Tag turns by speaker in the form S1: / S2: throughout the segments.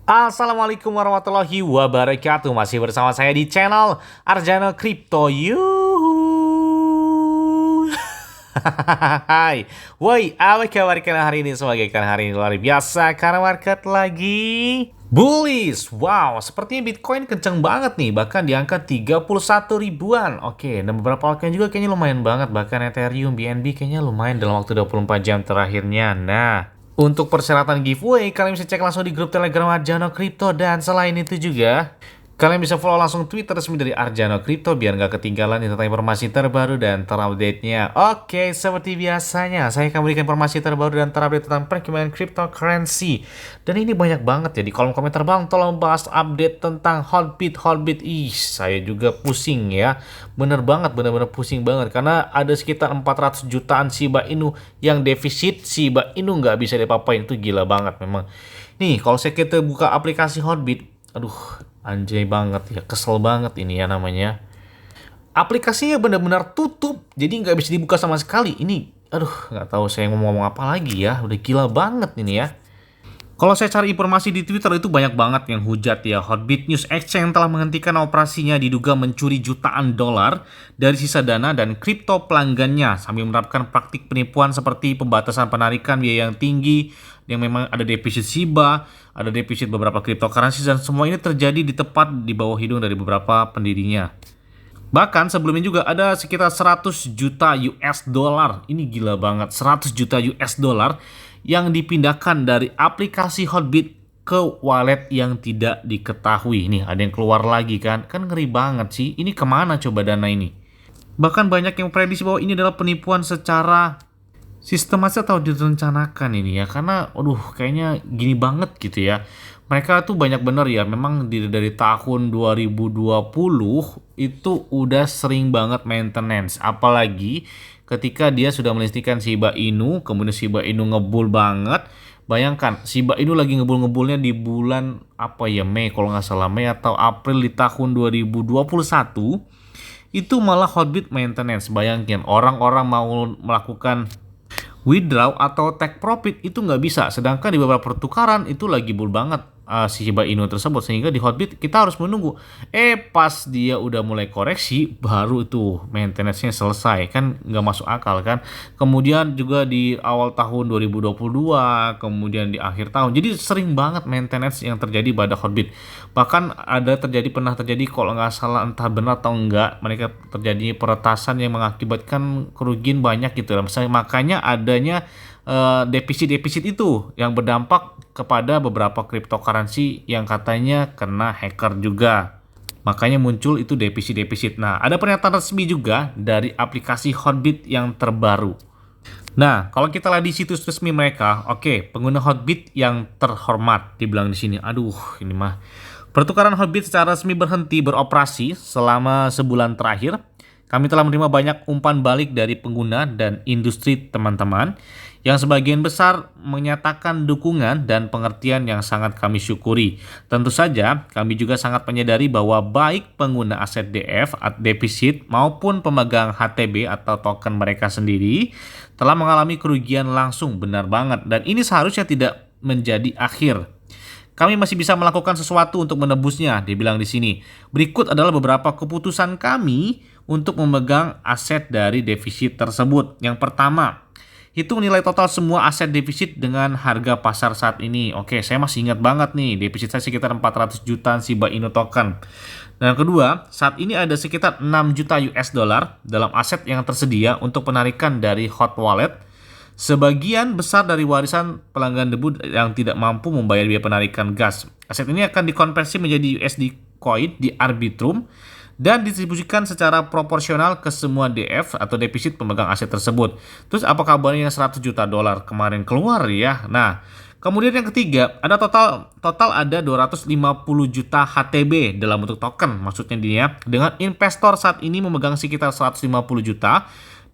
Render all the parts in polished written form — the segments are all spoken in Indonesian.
S1: Assalamualaikum warahmatullahi wabarakatuh. Masih bersama saya di channel Arjano Crypto. Hai, woi, apa kabar kalian hari ini? Semoga kalian hari ini luar biasa karena market lagi bullish. Wow, sepertinya Bitcoin kenceng banget nih, bahkan di angka 31 ribuan. Oke, dan beberapa altcoin juga kayaknya lumayan banget, bahkan Ethereum, BNB kayaknya lumayan dalam waktu 24 jam terakhirnya. Nah, untuk persyaratan giveaway, kalian bisa cek langsung di grup Telegram Arjano Crypto. Dan selain itu juga, kalian bisa follow langsung Twitter resmi dari Arjano Crypto biar nggak ketinggalan tentang informasi terbaru dan terupdate-nya. Oke, seperti biasanya, saya akan berikan informasi terbaru dan terupdate tentang perkembangan cryptocurrency. Dan ini banyak banget ya di kolom komentar bang, tolong bahas update tentang Hotbit. Ih, saya juga pusing ya. Bener banget, bener-bener pusing banget. Karena ada sekitar 400 jutaan Shiba Inu yang defisit. Shiba Inu nggak bisa diapa-apain, itu gila banget memang. Nih, kalau kita buka aplikasi Hotbit, aduh, anjay banget ya, kesel banget ini ya namanya. Aplikasinya benar-benar tutup, jadi nggak bisa dibuka sama sekali. Ini, aduh, nggak tahu saya ngomong apa lagi ya. Udah gila banget ini ya. Kalau saya cari informasi di Twitter itu banyak banget yang hujat ya. Hotbit News Exchange telah menghentikan operasinya diduga mencuri jutaan dolar dari sisa dana dan kripto pelanggannya sambil menerapkan praktik penipuan seperti pembatasan penarikan biaya yang tinggi, yang memang ada defisit Shiba, ada defisit beberapa cryptocurrency, dan semua ini terjadi di tepat di bawah hidung dari beberapa pendirinya. Bahkan sebelumnya juga ada sekitar 100 juta US dollar. Ini gila banget, 100 juta US dollar yang dipindahkan dari aplikasi Hotbit ke wallet yang tidak diketahui. Nih ada yang keluar lagi kan ngeri banget sih. Ini kemana coba dana ini? Bahkan banyak yang prediksi bahwa ini adalah penipuan secara sistematis atau direncanakan ini ya, karena aduh kayaknya gini banget gitu ya. Mereka tuh banyak bener ya, memang dari tahun 2020 itu udah sering banget maintenance, apalagi ketika dia sudah melistikan Shiba Inu, kemudian Shiba Inu ngebul banget. Bayangkan Shiba Inu lagi ngebul-ngebulnya di bulan apa ya, Mei kalau nggak salah, Mei atau April di tahun 2021, itu malah Hotbit maintenance. Bayangin orang-orang mau melakukan withdraw atau take profit itu nggak bisa, sedangkan di beberapa pertukaran itu lagi bull banget si Shiba Inu tersebut, sehingga di Hotbit kita harus menunggu. Pas dia udah mulai koreksi baru itu maintenance-nya selesai, kan nggak masuk akal kan. Kemudian juga di awal tahun 2022, kemudian di akhir tahun, jadi sering banget maintenance yang terjadi pada Hotbit. Bahkan pernah terjadi kalau nggak salah, entah benar atau enggak, mereka terjadi peretasan yang mengakibatkan kerugian banyak gitu. Misalnya makanya adanya defisit itu yang berdampak kepada beberapa cryptocurrency yang katanya kena hacker juga. Makanya muncul itu defisit. Nah, ada pernyataan resmi juga dari aplikasi Hotbit yang terbaru. Nah, kalau kita lihat di situs resmi mereka, oke, pengguna Hotbit yang terhormat dibilang di sini. Aduh, ini mah. Pertukaran Hotbit secara resmi berhenti beroperasi selama sebulan terakhir. Kami telah menerima banyak umpan balik dari pengguna dan industri teman-teman yang sebagian besar menyatakan dukungan dan pengertian yang sangat kami syukuri. Tentu saja, kami juga sangat menyadari bahwa baik pengguna aset DF, defisit, maupun pemegang HTB atau token mereka sendiri telah mengalami kerugian langsung, benar banget. Dan ini seharusnya tidak menjadi akhir. Kami masih bisa melakukan sesuatu untuk menebusnya, dibilang di sini. Berikut adalah beberapa keputusan kami untuk memegang aset dari defisit tersebut. Yang pertama, hitung nilai total semua aset defisit dengan harga pasar saat ini. Oke, saya masih ingat banget nih, defisit saya sekitar 400 jutaan Shiba Inu token. Dan yang kedua, saat ini ada sekitar 6 juta US dollar dalam aset yang tersedia untuk penarikan dari hot wallet. Sebagian besar dari warisan pelanggan debu yang tidak mampu membayar biaya penarikan gas. Aset ini akan dikonversi menjadi USD coin di Arbitrum dan distribusikan secara proporsional ke semua DF atau defisit pemegang aset tersebut. Terus apa kabarnya 100 juta dolar kemarin keluar ya? Nah, kemudian yang ketiga, ada total ada 250 juta HTB dalam bentuk token, maksudnya dia, dengan investor saat ini memegang sekitar 150 juta.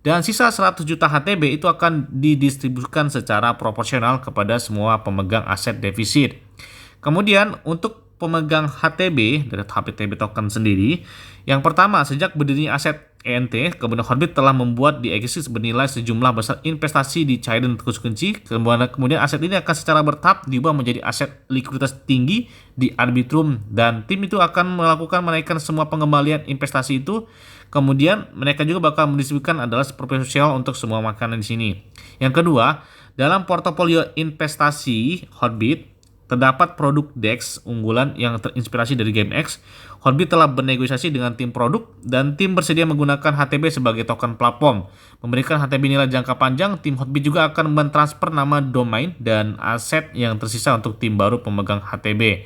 S1: Dan sisa 100 juta HTB itu akan didistribusikan secara proporsional kepada semua pemegang aset defisit. Kemudian untuk pemegang HTB dari HTB token sendiri, yang pertama, sejak berdirinya aset ENT, kemudian Hotbit telah membuat di Exis bernilai sejumlah besar investasi di Chaiden kunci. Kemudian aset ini akan secara bertahap diubah menjadi aset likuiditas tinggi di Arbitrum, dan tim itu akan melakukan menaikkan semua pengembalian investasi itu. Kemudian mereka juga bakal mendistribusikan adalah proporsional untuk semua makanan di sini. Yang kedua, dalam portofolio investasi Hotbit terdapat produk DEX unggulan yang terinspirasi dari GameX. Hotbit telah bernegosiasi dengan tim produk dan tim bersedia menggunakan HTB sebagai token platform. Memberikan HTB nilai jangka panjang, tim Hotbit juga akan mentransfer nama domain dan aset yang tersisa untuk tim baru pemegang HTB.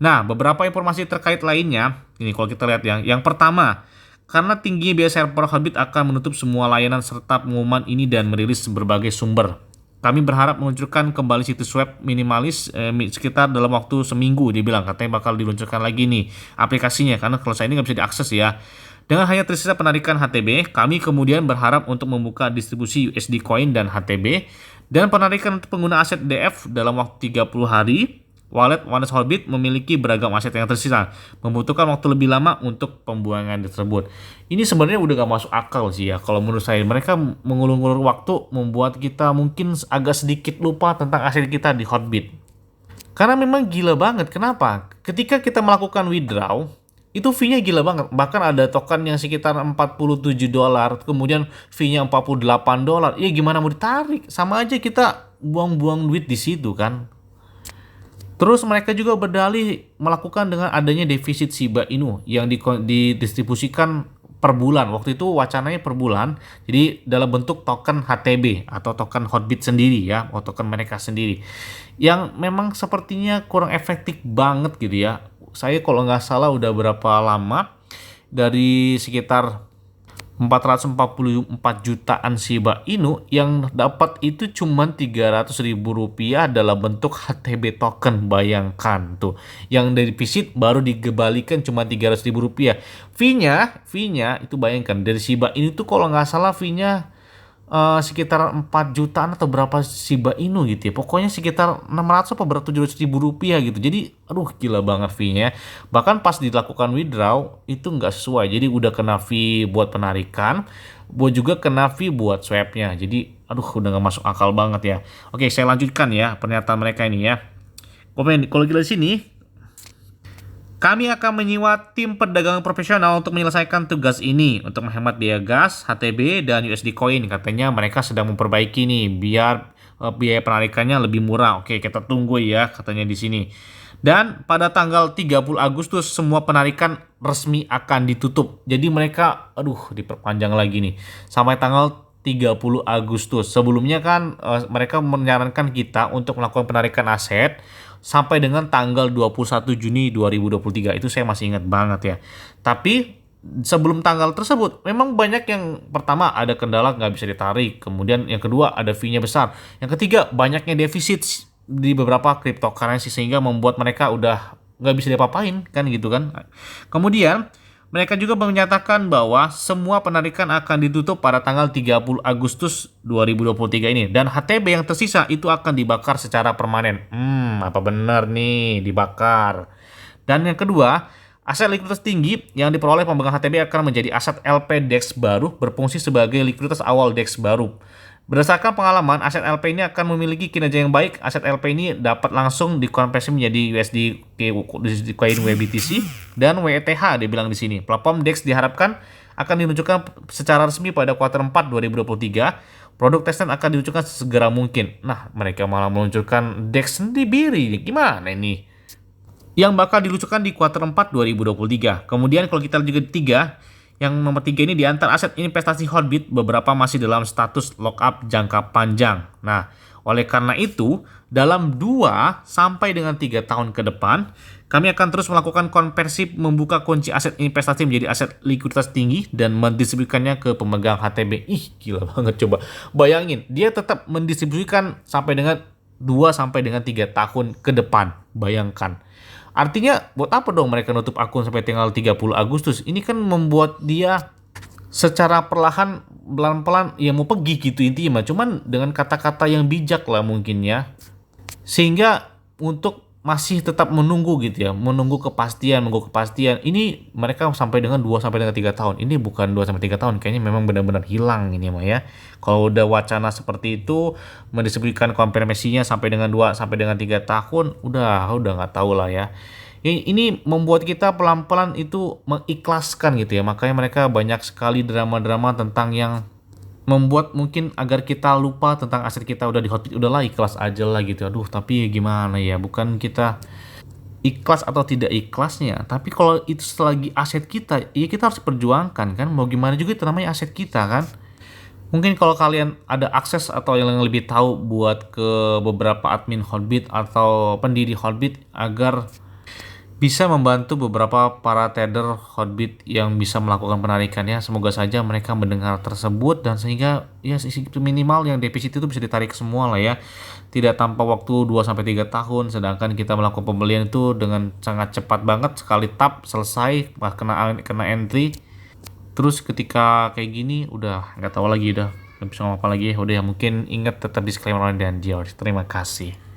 S1: Nah, beberapa informasi terkait lainnya, ini kalau kita lihat yang pertama, karena tingginya biaya server, Hotbit akan menutup semua layanan serta pengumuman ini dan merilis berbagai sumber. Kami berharap meluncurkan kembali situs web minimalis sekitar dalam waktu seminggu, dibilang. Katanya bakal diluncurkan lagi nih aplikasinya, karena kalau saya ini nggak bisa diakses ya. Dengan hanya tersisa penarikan HTB, kami kemudian berharap untuk membuka distribusi USD Coin dan HTB, dan penarikan untuk pengguna aset DF dalam waktu 30 hari. Wallet Oneness Hotbit memiliki beragam aset yang tersisa, membutuhkan waktu lebih lama untuk pembuangan tersebut. Ini sebenarnya udah gak masuk akal sih ya. Kalau menurut saya, mereka mengulur-ulur waktu membuat kita mungkin agak sedikit lupa tentang aset kita di Hotbit. Karena memang gila banget. Kenapa? Ketika kita melakukan withdraw, itu fee-nya gila banget. Bahkan ada token yang sekitar $47, kemudian fee-nya $48. Ya gimana mau ditarik? Sama aja kita buang-buang duit di situ kan. Terus mereka juga berdalih melakukan dengan adanya defisit Shiba Inu yang didistribusikan per bulan. Waktu itu wacananya per bulan, jadi dalam bentuk token HTB atau token Hotbit sendiri ya, atau token mereka sendiri. Yang memang sepertinya kurang efektif banget gitu ya. Saya kalau nggak salah udah berapa lama, dari sekitar 444 jutaan Shiba Inu yang dapat itu cuma Rp300.000 dalam bentuk HTB token. Bayangkan tuh, yang dari defisit baru dikembalikan cuma Rp300.000. Fee-nya itu bayangkan, dari Shiba Inu tuh kalau nggak salah fee-nya sekitar 4 jutaan atau berapa Shiba Inu gitu ya. Pokoknya sekitar 600 atau berapa Rp700.000 gitu. Jadi aduh gila banget fee-nya. Bahkan pas dilakukan withdraw itu nggak sesuai. Jadi udah kena fee buat penarikan, buat juga kena fee buat swap-nya. Jadi aduh udah nggak masuk akal banget ya. Oke, saya lanjutkan ya pernyataan mereka ini ya. Kalau kita di sini, kami akan menyewa tim perdagangan profesional untuk menyelesaikan tugas ini untuk menghemat biaya gas, HTB, dan USD Coin. Katanya mereka sedang memperbaiki nih biar biaya penarikannya lebih murah. Oke, kita tunggu ya katanya di sini. Dan pada tanggal 30 Agustus semua penarikan resmi akan ditutup. Jadi mereka diperpanjang lagi nih sampai tanggal 30 Agustus. Sebelumnya kan mereka menyarankan kita untuk melakukan penarikan aset sampai dengan tanggal 21 Juni 2023. Itu saya masih ingat banget ya. Tapi sebelum tanggal tersebut memang banyak yang pertama ada kendala nggak bisa ditarik. Kemudian yang kedua ada fee-nya besar. Yang ketiga banyaknya defisit di beberapa cryptocurrency sehingga membuat mereka udah nggak bisa diapa-apain kan gitu kan. Kemudian mereka juga menyatakan bahwa semua penarikan akan ditutup pada tanggal 30 Agustus 2023 ini. Dan HTB yang tersisa itu akan dibakar secara permanen. Apa benar nih dibakar? Dan yang kedua, aset likuiditas tinggi yang diperoleh pemegang HTB akan menjadi aset LP DEX baru berfungsi sebagai likuiditas awal DEX baru. Berdasarkan pengalaman, aset LP ini akan memiliki kinerja yang baik. Aset LP ini dapat langsung dikonversi menjadi USD Coin WBTC dan WETH, dibilang di sini. Platform DEX diharapkan akan diluncurkan secara resmi pada kuartal 4 2023. Produk testnet akan diluncurkan segera mungkin. Nah, mereka malah meluncurkan DEX sendiri. Gimana ini? Yang bakal diluncurkan di kuartal 4 2023. Kemudian kalau kita lihat juga tiga, yang nomor 3 ini di antara aset investasi Hotbit, beberapa masih dalam status lockup jangka panjang. Nah, oleh karena itu, dalam 2 sampai dengan 3 tahun ke depan, kami akan terus melakukan konversi membuka kunci aset investasi menjadi aset likuiditas tinggi dan mendistribusikannya ke pemegang HTB. Gila banget coba. Bayangin, dia tetap mendistribusikan sampai dengan 2 sampai dengan 3 tahun ke depan. Bayangkan. Artinya buat apa dong mereka nutup akun sampai tanggal 30 Agustus? Ini kan membuat dia secara perlahan pelan-pelan ya mau pergi gitu intinya. Cuman dengan kata-kata yang bijak lah mungkin ya. Sehingga untuk masih tetap menunggu gitu ya, menunggu kepastian. Ini mereka sampai dengan 2 sampai dengan 3 tahun. Ini bukan 2 sampai 3 tahun, kayaknya memang benar-benar hilang ini mah ya. Kalau udah wacana seperti itu mendiskusikan konfirmasinya sampai dengan 2 sampai dengan 3 tahun, udah nggak tahu lah ya. Ini membuat kita pelan-pelan itu mengikhlaskan gitu ya. Makanya mereka banyak sekali drama-drama tentang yang membuat mungkin agar kita lupa tentang aset kita udah di Hotbit, udahlah ikhlas aja lah gitu. Aduh, tapi gimana ya, bukan kita ikhlas atau tidak ikhlasnya, tapi kalau itu selagi aset kita, ya kita harus perjuangkan kan, mau gimana juga itu namanya aset kita kan. Mungkin kalau kalian ada akses atau yang lebih tahu buat ke beberapa admin Hotbit atau pendiri Hotbit agar bisa membantu beberapa para trader Hotbit yang bisa melakukan penarikan ya. Semoga saja mereka mendengar tersebut dan sehingga ya minimal yang defisit itu bisa ditarik semua lah ya. Tidak tanpa waktu 2 sampai 3 tahun, sedangkan kita melakukan pembelian itu dengan sangat cepat banget, sekali tap selesai, kena entry. Terus ketika kayak gini udah nggak tahu lagi, udah nggak bisa ngomong apa lagi. Udah ya, mungkin ingat tetap disclaimer dan George. Terima kasih.